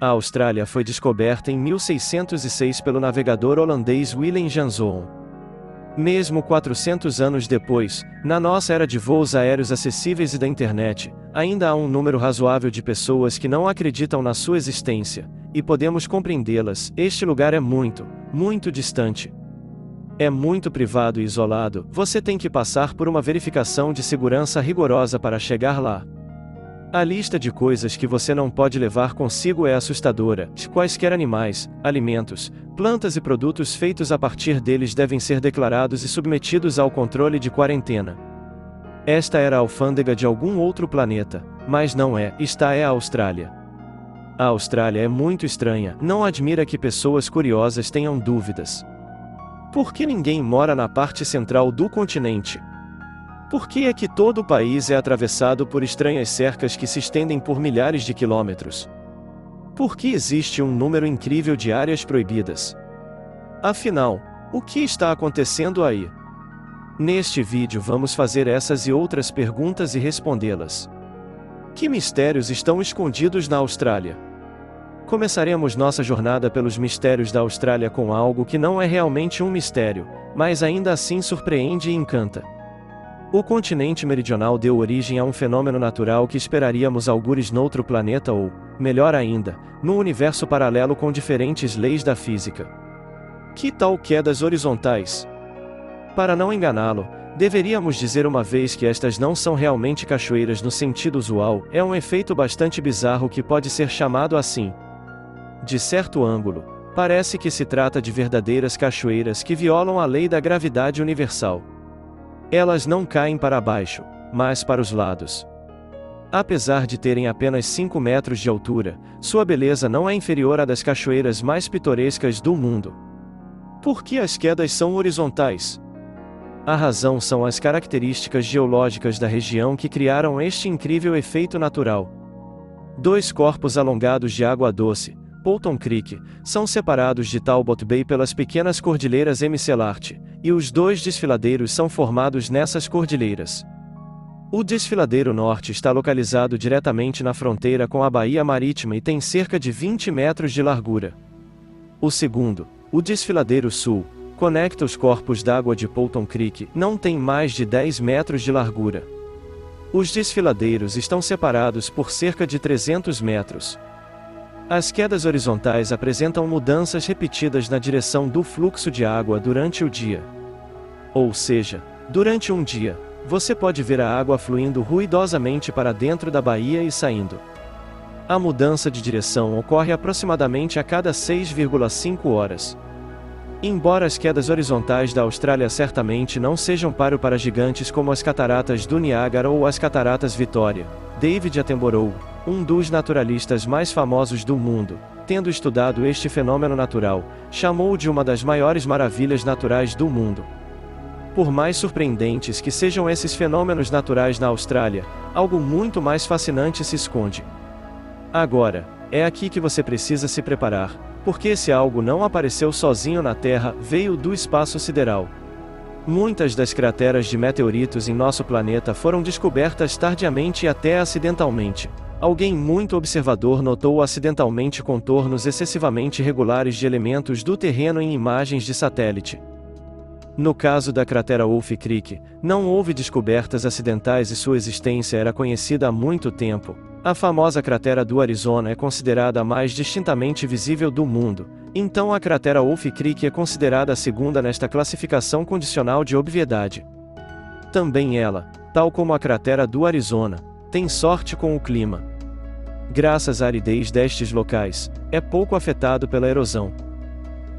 A Austrália foi descoberta em 1606 pelo navegador holandês Willem Janszoon. Mesmo 400 anos depois, na nossa era de voos aéreos acessíveis e da internet, ainda há um número razoável de pessoas que não acreditam na sua existência, e podemos compreendê-las. Este lugar é muito, muito distante. É muito privado e isolado, você tem que passar por uma verificação de segurança rigorosa para chegar lá. A lista de coisas que você não pode levar consigo é assustadora. Quaisquer animais, alimentos, plantas e produtos feitos a partir deles devem ser declarados e submetidos ao controle de quarentena. Esta era a alfândega de algum outro planeta, mas não é, esta é a Austrália. A Austrália é muito estranha, não admira que pessoas curiosas tenham dúvidas. Por que ninguém mora na parte central do continente? Por que é que todo o país é atravessado por estranhas cercas que se estendem por milhares de quilômetros? Por que existe um número incrível de áreas proibidas? Afinal, o que está acontecendo aí? Neste vídeo vamos fazer essas e outras perguntas e respondê-las. Que mistérios estão escondidos na Austrália? Começaremos nossa jornada pelos mistérios da Austrália com algo que não é realmente um mistério, mas ainda assim surpreende e encanta. O continente meridional deu origem a um fenômeno natural que esperaríamos algures noutro planeta ou, melhor ainda, num universo paralelo com diferentes leis da física. Que tal quedas horizontais? Para não enganá-lo, deveríamos dizer uma vez que estas não são realmente cachoeiras no sentido usual, é um efeito bastante bizarro que pode ser chamado assim. De certo ângulo, parece que se trata de verdadeiras cachoeiras que violam a lei da gravidade universal. Elas não caem para baixo, mas para os lados. Apesar de terem apenas 5 metros de altura, sua beleza não é inferior à das cachoeiras mais pitorescas do mundo. Por que as quedas são horizontais? A razão são as características geológicas da região que criaram este incrível efeito natural. Dois corpos alongados de água doce, Poulton Creek, são separados de Talbot Bay pelas pequenas cordilheiras Emerald, e os dois desfiladeiros são formados nessas cordilheiras. O desfiladeiro norte está localizado diretamente na fronteira com a Baía Marítima e tem cerca de 20 metros de largura. O segundo, o desfiladeiro sul, conecta os corpos d'água de Poulton Creek, não tem mais de 10 metros de largura. Os desfiladeiros estão separados por cerca de 300 metros. As quedas horizontais apresentam mudanças repetidas na direção do fluxo de água durante o dia. Ou seja, durante um dia, você pode ver a água fluindo ruidosamente para dentro da baía e saindo. A mudança de direção ocorre aproximadamente a cada 6,5 horas. Embora as quedas horizontais da Austrália certamente não sejam páreo para gigantes como as cataratas do Niágara ou as cataratas Victoria, David Attenborough, um dos naturalistas mais famosos do mundo, tendo estudado este fenômeno natural, chamou-o de uma das maiores maravilhas naturais do mundo. Por mais surpreendentes que sejam esses fenômenos naturais na Austrália, algo muito mais fascinante se esconde. Agora, é aqui que você precisa se preparar, porque esse algo não apareceu sozinho na Terra, veio do espaço sideral. Muitas das crateras de meteoritos em nosso planeta foram descobertas tardiamente e até acidentalmente. Alguém muito observador notou acidentalmente contornos excessivamente regulares de elementos do terreno em imagens de satélite. No caso da cratera Wolf Creek, não houve descobertas acidentais e sua existência era conhecida há muito tempo. A famosa cratera do Arizona é considerada a mais distintamente visível do mundo, então a cratera Wolf Creek é considerada a segunda nesta classificação condicional de obviedade. Também ela, tal como a cratera do Arizona, tem sorte com o clima. Graças à aridez destes locais, é pouco afetado pela erosão.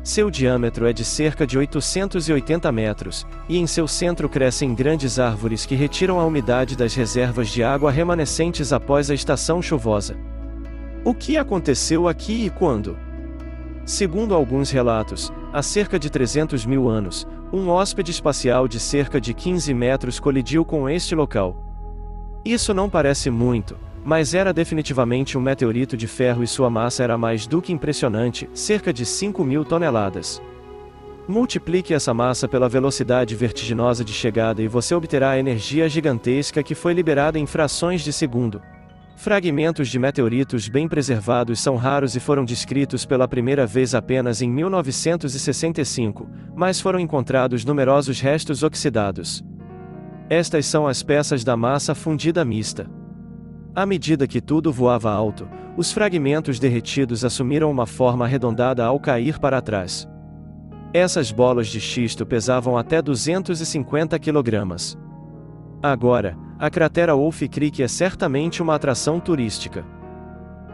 Seu diâmetro é de cerca de 880 metros, e em seu centro crescem grandes árvores que retiram a umidade das reservas de água remanescentes após a estação chuvosa. O que aconteceu aqui e quando? Segundo alguns relatos, há cerca de 300 mil anos, um hóspede espacial de cerca de 15 metros colidiu com este local. Isso não parece muito, mas era definitivamente um meteorito de ferro e sua massa era mais do que impressionante, cerca de 5.000 toneladas. Multiplique essa massa pela velocidade vertiginosa de chegada e você obterá a energia gigantesca que foi liberada em frações de segundo. Fragmentos de meteoritos bem preservados são raros e foram descritos pela primeira vez apenas em 1965, mas foram encontrados numerosos restos oxidados. Estas são as peças da massa fundida mista. À medida que tudo voava alto, os fragmentos derretidos assumiram uma forma arredondada ao cair para trás. Essas bolas de xisto pesavam até 250 kg. Agora, a cratera Wolf Creek é certamente uma atração turística.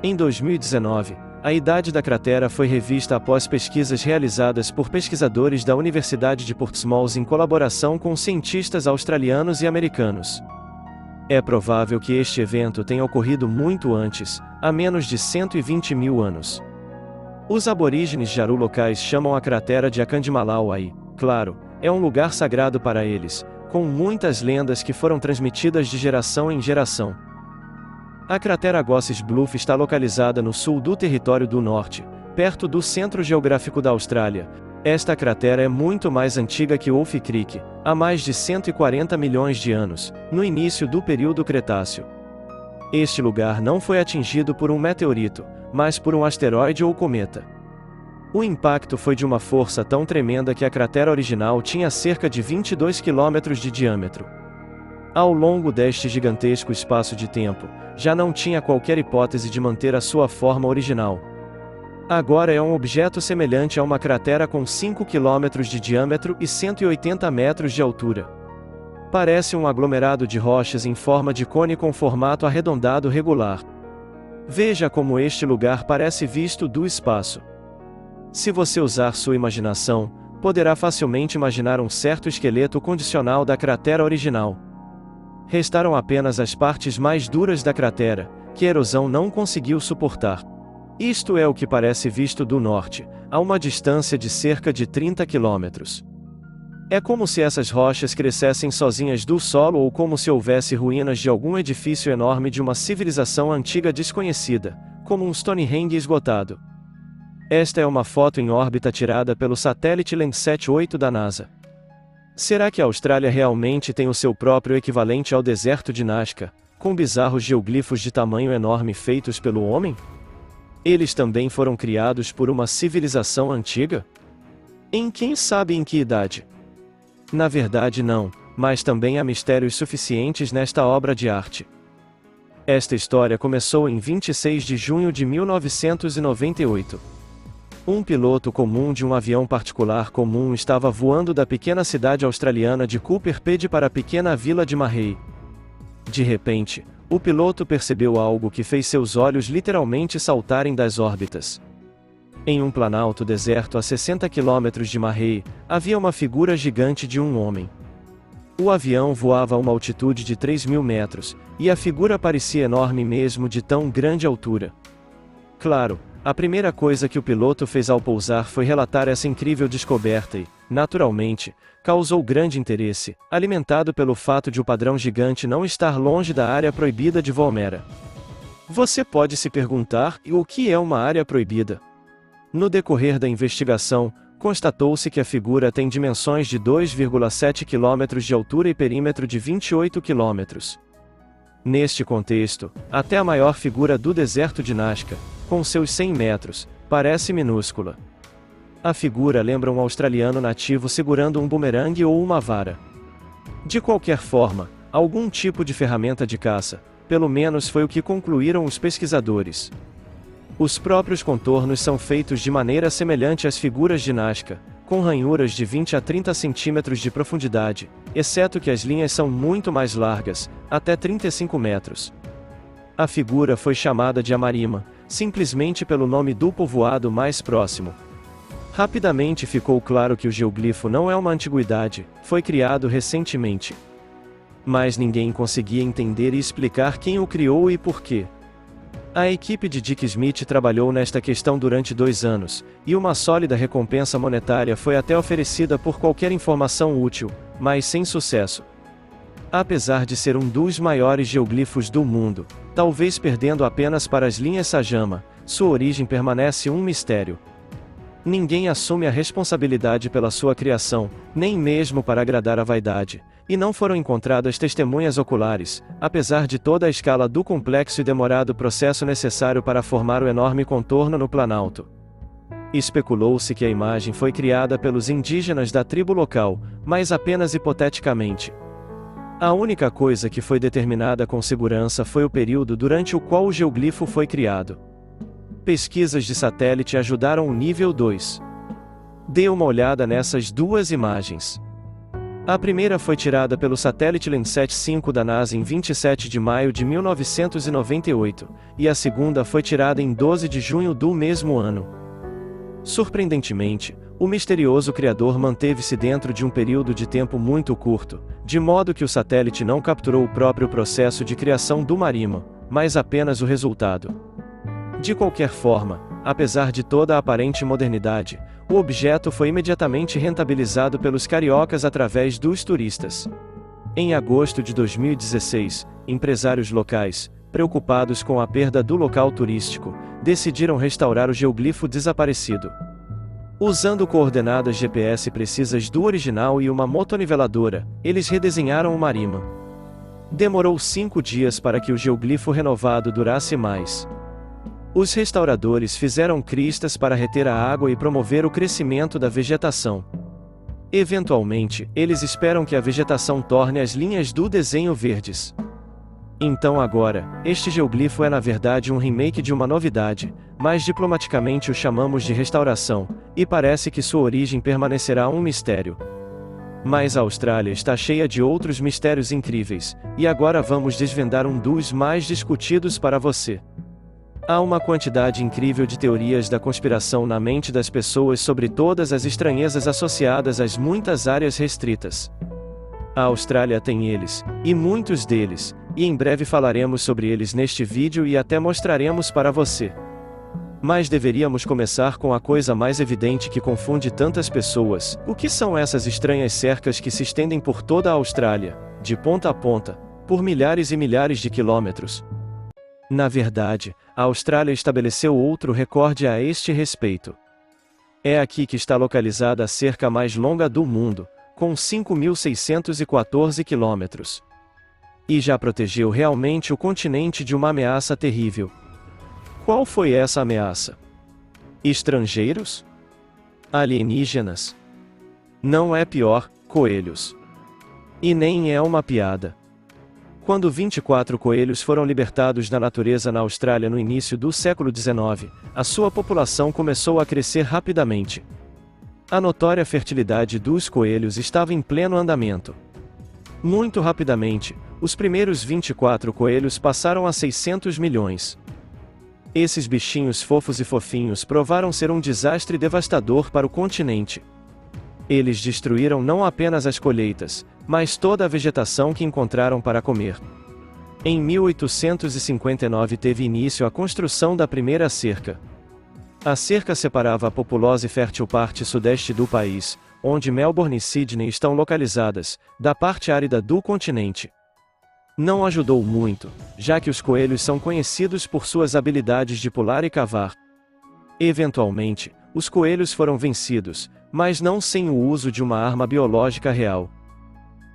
Em 2019, a idade da cratera foi revista após pesquisas realizadas por pesquisadores da Universidade de Portsmouth em colaboração com cientistas australianos e americanos. É provável que este evento tenha ocorrido muito antes, há menos de 120 mil anos. Os aborígenes Jaru locais chamam a cratera de Akandimalau e, claro, é um lugar sagrado para eles, com muitas lendas que foram transmitidas de geração em geração. A cratera Gosses Bluff está localizada no sul do Território do Norte, perto do centro geográfico da Austrália. Esta cratera é muito mais antiga que Wolf Creek, há mais de 140 milhões de anos, no início do período Cretáceo. Este lugar não foi atingido por um meteorito, mas por um asteroide ou cometa. O impacto foi de uma força tão tremenda que a cratera original tinha cerca de 22 km de diâmetro. Ao longo deste gigantesco espaço de tempo, já não tinha qualquer hipótese de manter a sua forma original. Agora é um objeto semelhante a uma cratera com 5 km de diâmetro e 180 metros de altura. Parece um aglomerado de rochas em forma de cone com formato arredondado regular. Veja como este lugar parece visto do espaço. Se você usar sua imaginação, poderá facilmente imaginar um certo esqueleto condicional da cratera original. Restaram apenas as partes mais duras da cratera, que a erosão não conseguiu suportar. Isto é o que parece visto do norte, a uma distância de cerca de 30 km. É como se essas rochas crescessem sozinhas do solo ou como se houvesse ruínas de algum edifício enorme de uma civilização antiga desconhecida, como um Stonehenge esgotado. Esta é uma foto em órbita tirada pelo satélite Landsat 8 da NASA. Será que a Austrália realmente tem o seu próprio equivalente ao deserto de Nazca, com bizarros geoglifos de tamanho enorme feitos pelo homem? Eles também foram criados por uma civilização antiga? Quem sabe em que idade? Na verdade não, mas também há mistérios suficientes nesta obra de arte. Esta história começou em 26 de junho de 1998. Um piloto comum de um avião particular comum estava voando da pequena cidade australiana de Cooper Pedy para a pequena vila de Marray. De repente, o piloto percebeu algo que fez seus olhos literalmente saltarem das órbitas. Em um planalto deserto a 60 km de Marray, havia uma figura gigante de um homem. O avião voava a uma altitude de 3.000 metros, e a figura parecia enorme mesmo de tão grande altura. Claro, a primeira coisa que o piloto fez ao pousar foi relatar essa incrível descoberta e, naturalmente, causou grande interesse, alimentado pelo fato de o padrão gigante não estar longe da área proibida de Woomera. Você pode se perguntar, e o que é uma área proibida? No decorrer da investigação, constatou-se que a figura tem dimensões de 2,7 km de altura e perímetro de 28 km. Neste contexto, até a maior figura do deserto de Nazca, com seus 100 metros, parece minúscula. A figura lembra um australiano nativo segurando um bumerangue ou uma vara. De qualquer forma, algum tipo de ferramenta de caça, pelo menos foi o que concluíram os pesquisadores. Os próprios contornos são feitos de maneira semelhante às figuras de Nazca, com ranhuras de 20 a 30 centímetros de profundidade, exceto que as linhas são muito mais largas, até 35 metros. A figura foi chamada de Amarima, simplesmente pelo nome do povoado mais próximo. Rapidamente ficou claro que o geoglifo não é uma antiguidade, foi criado recentemente. Mas ninguém conseguia entender e explicar quem o criou e por quê. A equipe de Dick Smith trabalhou nesta questão durante 2 anos, e uma sólida recompensa monetária foi até oferecida por qualquer informação útil, mas sem sucesso. Apesar de ser um dos maiores geoglifos do mundo, talvez perdendo apenas para as linhas Sajama, sua origem permanece um mistério. Ninguém assume a responsabilidade pela sua criação, nem mesmo para agradar a vaidade, E não foram encontradas testemunhas oculares, apesar de toda a escala do complexo e demorado processo necessário para formar o enorme contorno no Planalto. Especulou-se que a imagem foi criada pelos indígenas da tribo local, mas apenas hipoteticamente. A única coisa que foi determinada com segurança foi o período durante o qual o geoglifo foi criado. Pesquisas de satélite ajudaram o nível 2. Dê uma olhada nessas duas imagens. A primeira foi tirada pelo satélite Landsat 5 da NASA em 27 de maio de 1998, e a segunda foi tirada em 12 de junho do mesmo ano. Surpreendentemente, o misterioso criador manteve-se dentro de um período de tempo muito curto, de modo que o satélite não capturou o próprio processo de criação do Marima, mas apenas o resultado. De qualquer forma, apesar de toda a aparente modernidade, o objeto foi imediatamente rentabilizado pelos cariocas através dos turistas. Em agosto de 2016, empresários locais, preocupados com a perda do local turístico, decidiram restaurar o geoglifo desaparecido. Usando coordenadas GPS precisas do original e uma motoniveladora, eles redesenharam o Marima. Demorou 5 dias para que o geoglifo renovado durasse mais. Os restauradores fizeram cristas para reter a água e promover o crescimento da vegetação. Eventualmente, eles esperam que a vegetação torne as linhas do desenho verdes. Então agora, este geoglifo é na verdade um remake de uma novidade, mas diplomaticamente o chamamos de restauração, e parece que sua origem permanecerá um mistério. Mas a Austrália está cheia de outros mistérios incríveis, e agora vamos desvendar um dos mais discutidos para você. Há uma quantidade incrível de teorias da conspiração na mente das pessoas sobre todas as estranhezas associadas às muitas áreas restritas. A Austrália tem eles, e muitos deles, e em breve falaremos sobre eles neste vídeo e até mostraremos para você. Mas deveríamos começar com a coisa mais evidente que confunde tantas pessoas: o que são essas estranhas cercas que se estendem por toda a Austrália, de ponta a ponta, por milhares e milhares de quilômetros? Na verdade, a Austrália estabeleceu outro recorde a este respeito. É aqui que está localizada a cerca mais longa do mundo, com 5.614 quilômetros. E já protegeu realmente o continente de uma ameaça terrível. Qual foi essa ameaça? Estrangeiros? Alienígenas? Não é pior, coelhos. E nem é uma piada. Quando 24 coelhos foram libertados da natureza na Austrália no início do século XIX, a sua população começou a crescer rapidamente. A notória fertilidade dos coelhos estava em pleno andamento. Muito rapidamente, os primeiros 24 coelhos passaram a 600 milhões. Esses bichinhos fofos e fofinhos provaram ser um desastre devastador para o continente. Eles destruíram não apenas as colheitas, mas toda a vegetação que encontraram para comer. Em 1859 teve início a construção da primeira cerca. A cerca separava a populosa e fértil parte sudeste do país, onde Melbourne e Sydney estão localizadas, da parte árida do continente. Não ajudou muito, já que os coelhos são conhecidos por suas habilidades de pular e cavar. Eventualmente, os coelhos foram vencidos, mas não sem o uso de uma arma biológica real.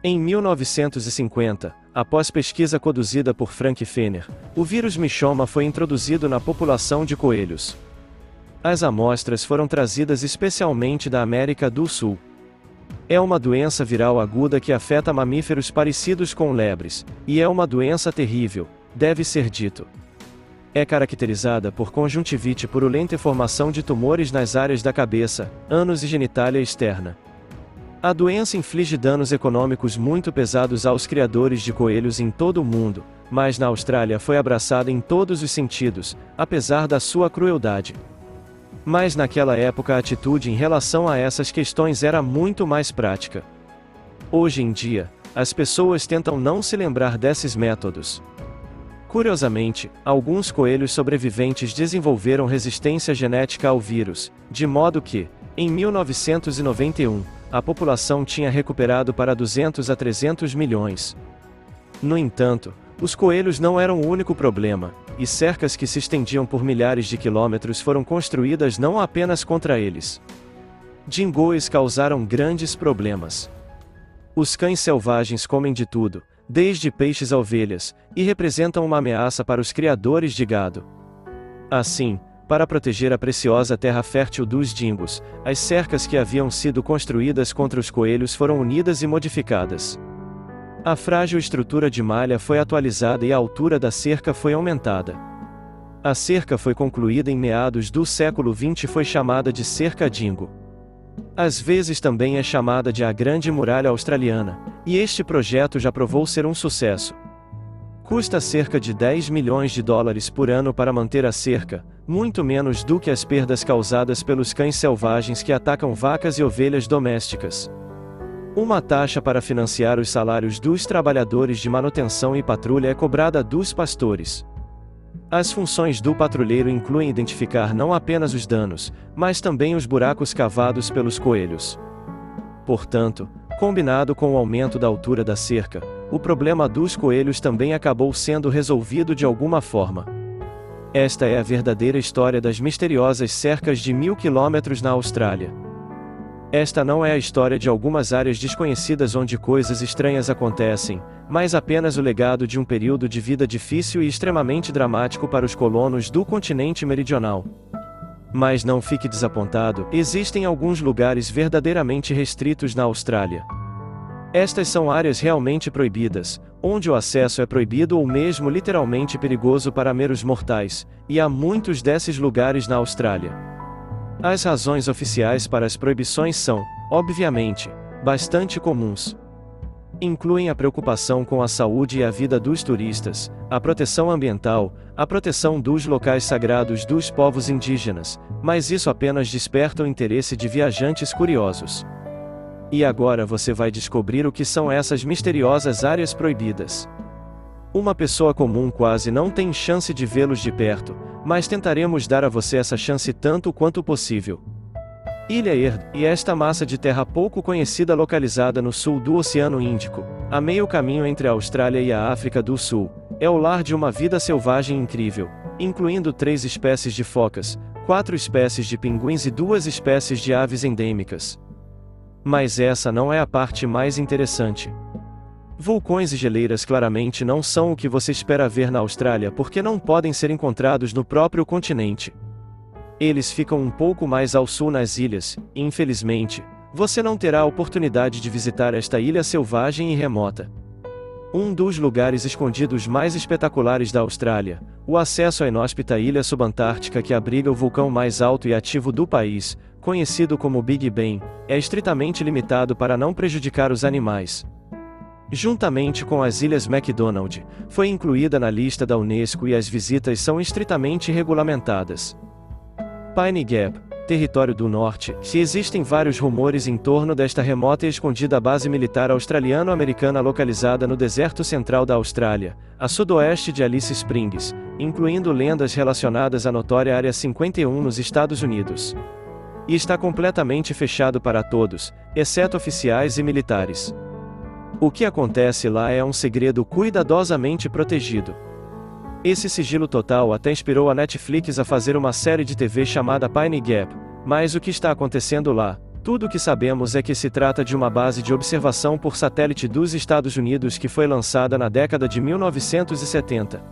Em 1950, após pesquisa conduzida por Frank Fenner, o vírus Myxoma foi introduzido na população de coelhos. As amostras foram trazidas especialmente da América do Sul. É uma doença viral aguda que afeta mamíferos parecidos com lebres, e é uma doença terrível, deve ser dito. É caracterizada por conjuntivite purulenta e formação de tumores nas áreas da cabeça, ânus e genitália externa. A doença inflige danos econômicos muito pesados aos criadores de coelhos em todo o mundo, mas na Austrália foi abraçada em todos os sentidos, apesar da sua crueldade. Mas naquela época a atitude em relação a essas questões era muito mais prática. Hoje em dia, as pessoas tentam não se lembrar desses métodos. Curiosamente, alguns coelhos sobreviventes desenvolveram resistência genética ao vírus, de modo que, em 1991, a população tinha recuperado para 200 a 300 milhões. No entanto, os coelhos não eram o único problema, e cercas que se estendiam por milhares de quilômetros foram construídas não apenas contra eles. Dingoes causaram grandes problemas. Os cães selvagens comem de tudo, desde peixes a ovelhas, e representam uma ameaça para os criadores de gado. Assim, para proteger a preciosa terra fértil dos dingos, as cercas que haviam sido construídas contra os coelhos foram unidas e modificadas. A frágil estrutura de malha foi atualizada e a altura da cerca foi aumentada. A cerca foi concluída em meados do século XX e foi chamada de Cerca Dingo. Às vezes também é chamada de a Grande Muralha Australiana, e este projeto já provou ser um sucesso. Custa cerca de 10 milhões de dólares por ano para manter a cerca, muito menos do que as perdas causadas pelos cães selvagens que atacam vacas e ovelhas domésticas. Uma taxa para financiar os salários dos trabalhadores de manutenção e patrulha é cobrada dos pastores. As funções do patrulheiro incluem identificar não apenas os danos, mas também os buracos cavados pelos coelhos. Portanto, combinado com o aumento da altura da cerca, o problema dos coelhos também acabou sendo resolvido de alguma forma. Esta é a verdadeira história das misteriosas cercas de 1000 quilômetros na Austrália. Esta não é a história de algumas áreas desconhecidas onde coisas estranhas acontecem, mas apenas o legado de um período de vida difícil e extremamente dramático para os colonos do continente meridional. Mas não fique desapontado, existem alguns lugares verdadeiramente restritos na Austrália. Estas são áreas realmente proibidas, onde o acesso é proibido ou mesmo literalmente perigoso para meros mortais, e há muitos desses lugares na Austrália. As razões oficiais para as proibições são, obviamente, bastante comuns. Incluem a preocupação com a saúde e a vida dos turistas, a proteção ambiental, a proteção dos locais sagrados dos povos indígenas, mas isso apenas desperta o interesse de viajantes curiosos. E agora você vai descobrir o que são essas misteriosas áreas proibidas. Uma pessoa comum quase não tem chance de vê-los de perto, mas tentaremos dar a você essa chance tanto quanto possível. Ilha Heard, e esta massa de terra pouco conhecida localizada no sul do Oceano Índico, a meio caminho entre a Austrália e a África do Sul, é o lar de uma vida selvagem incrível, incluindo 3 espécies de focas, 4 espécies de pinguins e 2 espécies de aves endêmicas. Mas essa não é a parte mais interessante. Vulcões e geleiras claramente não são o que você espera ver na Austrália porque não podem ser encontrados no próprio continente. Eles ficam um pouco mais ao sul nas ilhas, e infelizmente, você não terá a oportunidade de visitar esta ilha selvagem e remota. Um dos lugares escondidos mais espetaculares da Austrália, o acesso à inóspita ilha subantártica que abriga o vulcão mais alto e ativo do país, conhecido como Big Ben, é estritamente limitado para não prejudicar os animais. Juntamente com as Ilhas McDonald, foi incluída na lista da Unesco e as visitas são estritamente regulamentadas. Pine Gap, território do norte, se existem vários rumores em torno desta remota e escondida base militar australiano-americana localizada no deserto central da Austrália, a sudoeste de Alice Springs, incluindo lendas relacionadas à notória Área 51 nos Estados Unidos. E está completamente fechado para todos, exceto oficiais e militares. O que acontece lá é um segredo cuidadosamente protegido. Esse sigilo total até inspirou a Netflix a fazer uma série de TV chamada Pine Gap, mas o que está acontecendo lá? Tudo o que sabemos é que se trata de uma base de observação por satélite dos Estados Unidos que foi lançada na década de 1970.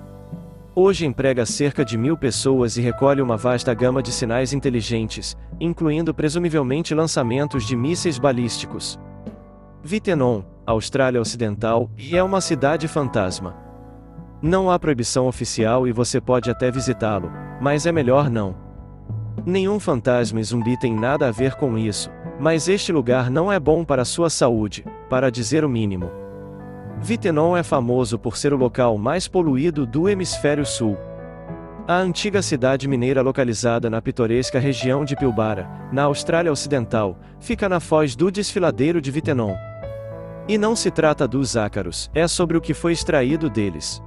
Hoje emprega cerca de 1000 pessoas e recolhe uma vasta gama de sinais inteligentes, incluindo presumivelmente lançamentos de mísseis balísticos. Wittenoom, Austrália Ocidental, é uma cidade fantasma. Não há proibição oficial e você pode até visitá-lo, mas é melhor não. Nenhum fantasma e zumbi tem nada a ver com isso, mas este lugar não é bom para a sua saúde, para dizer o mínimo. Wittenoom é famoso por ser o local mais poluído do hemisfério sul. A antiga cidade mineira localizada na pitoresca região de Pilbara, na Austrália Ocidental, fica na foz do desfiladeiro de Wittenoom. E não se trata dos ácaros, é sobre o que foi extraído deles.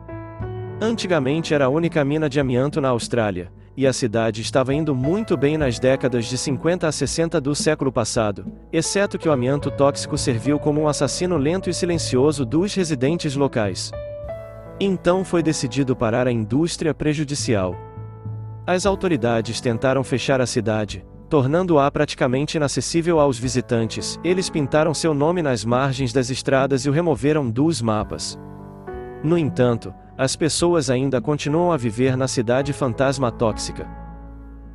Antigamente era a única mina de amianto na Austrália, e a cidade estava indo muito bem nas décadas de 50 a 60 do século passado, exceto que o amianto tóxico serviu como um assassino lento e silencioso dos residentes locais. Então foi decidido parar a indústria prejudicial. As autoridades tentaram fechar a cidade, tornando-a praticamente inacessível aos visitantes. Eles pintaram seu nome nas margens das estradas e o removeram dos mapas. No entanto, as pessoas ainda continuam a viver na cidade fantasma tóxica.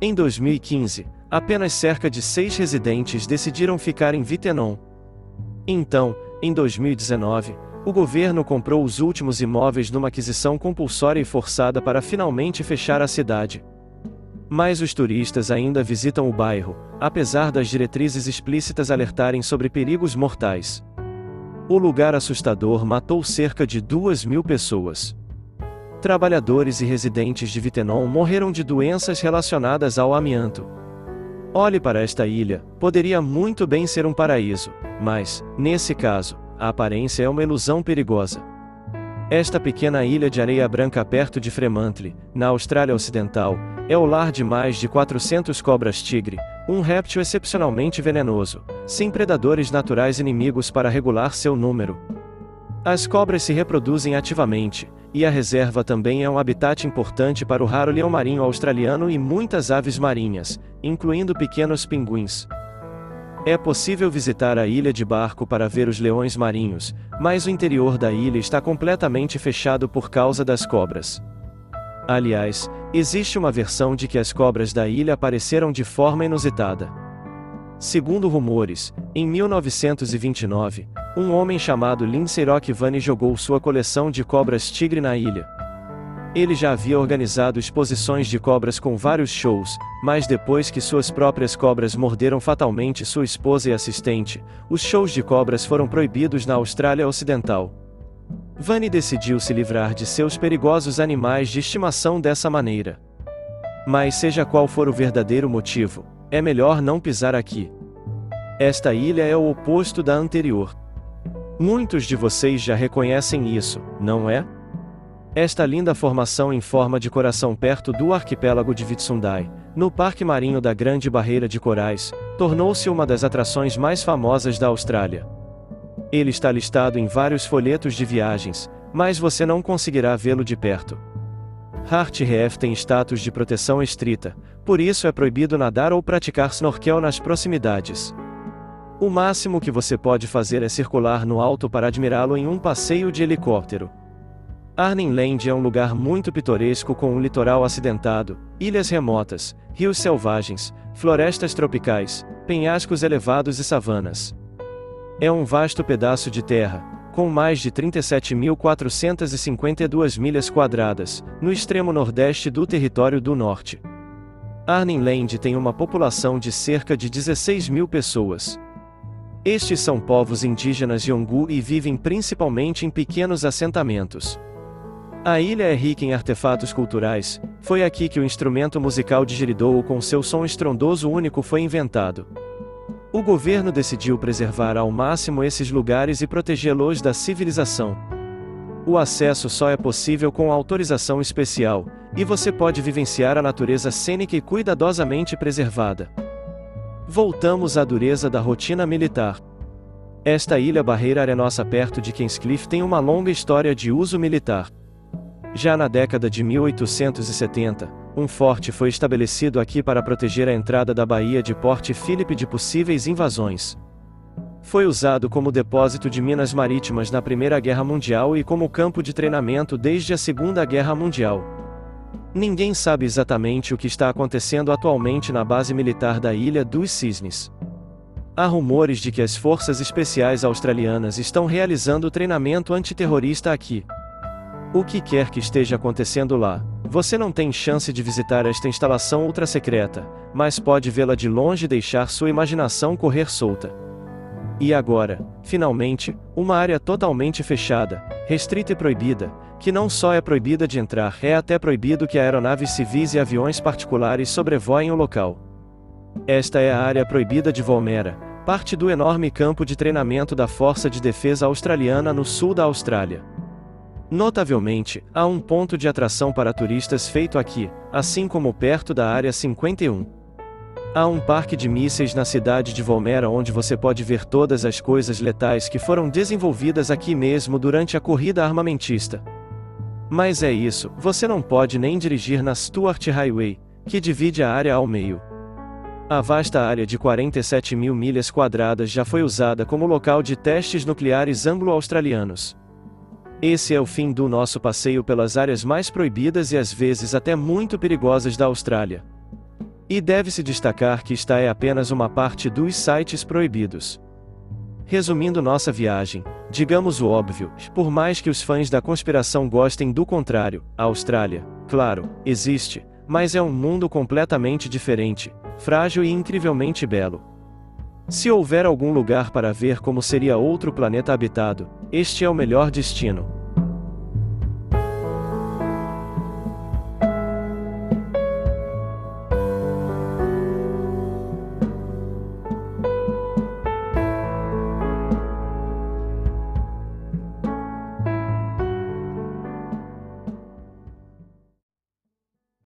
Em 2015, apenas cerca de 6 residentes decidiram ficar em Vitenon. Então, em 2019, o governo comprou os últimos imóveis numa aquisição compulsória e forçada para finalmente fechar a cidade. Mas os turistas ainda visitam o bairro, apesar das diretrizes explícitas alertarem sobre perigos mortais. O lugar assustador matou cerca de 2.000 pessoas. Trabalhadores e residentes de Vitenon morreram de doenças relacionadas ao amianto. Olhe para esta ilha, poderia muito bem ser um paraíso, mas, nesse caso, a aparência é uma ilusão perigosa. Esta pequena ilha de areia branca perto de Fremantle, na Austrália Ocidental, é o lar de mais de 400 cobras-tigre, um réptil excepcionalmente venenoso, sem predadores naturais inimigos para regular seu número. As cobras se reproduzem ativamente, e a reserva também é um habitat importante para o raro leão marinho australiano e muitas aves marinhas, incluindo pequenos pinguins. É possível visitar a ilha de barco para ver os leões marinhos, mas o interior da ilha está completamente fechado por causa das cobras. Aliás, existe uma versão de que as cobras da ilha apareceram de forma inusitada. Segundo rumores, em 1929, um homem chamado Lindsay Rockvani jogou sua coleção de cobras-tigre na ilha. Ele já havia organizado exposições de cobras com vários shows, mas depois que suas próprias cobras morderam fatalmente sua esposa e assistente, os shows de cobras foram proibidos na Austrália Ocidental. Vani decidiu se livrar de seus perigosos animais de estimação dessa maneira. Mas seja qual for o verdadeiro motivo, é melhor não pisar aqui. Esta ilha é o oposto da anterior. Muitos de vocês já reconhecem isso, não é? Esta linda formação em forma de coração perto do arquipélago de Whitsunday, no Parque Marinho da Grande Barreira de Corais, tornou-se uma das atrações mais famosas da Austrália. Ele está listado em vários folhetos de viagens, mas você não conseguirá vê-lo de perto. Hart Reef tem status de proteção estrita, por isso é proibido nadar ou praticar snorkel nas proximidades. O máximo que você pode fazer é circular no alto para admirá-lo em um passeio de helicóptero. Arnhem Land é um lugar muito pitoresco com um litoral acidentado, ilhas remotas, rios selvagens, florestas tropicais, penhascos elevados e savanas. É um vasto pedaço de terra, com mais de 37.452 milhas quadradas, no extremo nordeste do Território do Norte. Arnhem Land tem uma população de cerca de 16.000 pessoas. Estes são povos indígenas Yolngu e vivem principalmente em pequenos assentamentos. A ilha é rica em artefatos culturais, foi aqui que o instrumento musical didgeridoo com seu som estrondoso único foi inventado. O governo decidiu preservar ao máximo esses lugares e protegê-los da civilização. O acesso só é possível com autorização especial, e você pode vivenciar a natureza cênica e cuidadosamente preservada. Voltamos à dureza da rotina militar. Esta ilha barreira arenosa perto de Kingscliff tem uma longa história de uso militar. Já na década de 1870, um forte foi estabelecido aqui para proteger a entrada da Baía de Port Phillip de possíveis invasões. Foi usado como depósito de minas marítimas na Primeira Guerra Mundial e como campo de treinamento desde a Segunda Guerra Mundial. Ninguém sabe exatamente o que está acontecendo atualmente na base militar da Ilha dos Cisnes. Há rumores de que as forças especiais australianas estão realizando treinamento antiterrorista aqui. O que quer que esteja acontecendo lá, você não tem chance de visitar esta instalação ultra-secreta, mas pode vê-la de longe e deixar sua imaginação correr solta. E agora, finalmente, uma área totalmente fechada, restrita e proibida, que não só é proibida de entrar, é até proibido que aeronaves civis e aviões particulares sobrevoem o local. Esta é a área proibida de Woomera, parte do enorme campo de treinamento da Força de Defesa Australiana no sul da Austrália. Notavelmente, há um ponto de atração para turistas feito aqui, assim como perto da Área 51. Há um parque de mísseis na cidade de Woomera onde você pode ver todas as coisas letais que foram desenvolvidas aqui mesmo durante a corrida armamentista. Mas é isso, você não pode nem dirigir na Stuart Highway, que divide a área ao meio. A vasta área de 47 mil milhas quadradas já foi usada como local de testes nucleares anglo-australianos. Esse é o fim do nosso passeio pelas áreas mais proibidas e às vezes até muito perigosas da Austrália. E deve-se destacar que esta é apenas uma parte dos sites proibidos. Resumindo nossa viagem, digamos o óbvio, por mais que os fãs da conspiração gostem do contrário, a Austrália, claro, existe, mas é um mundo completamente diferente, frágil e incrivelmente belo. Se houver algum lugar para ver como seria outro planeta habitado, este é o melhor destino.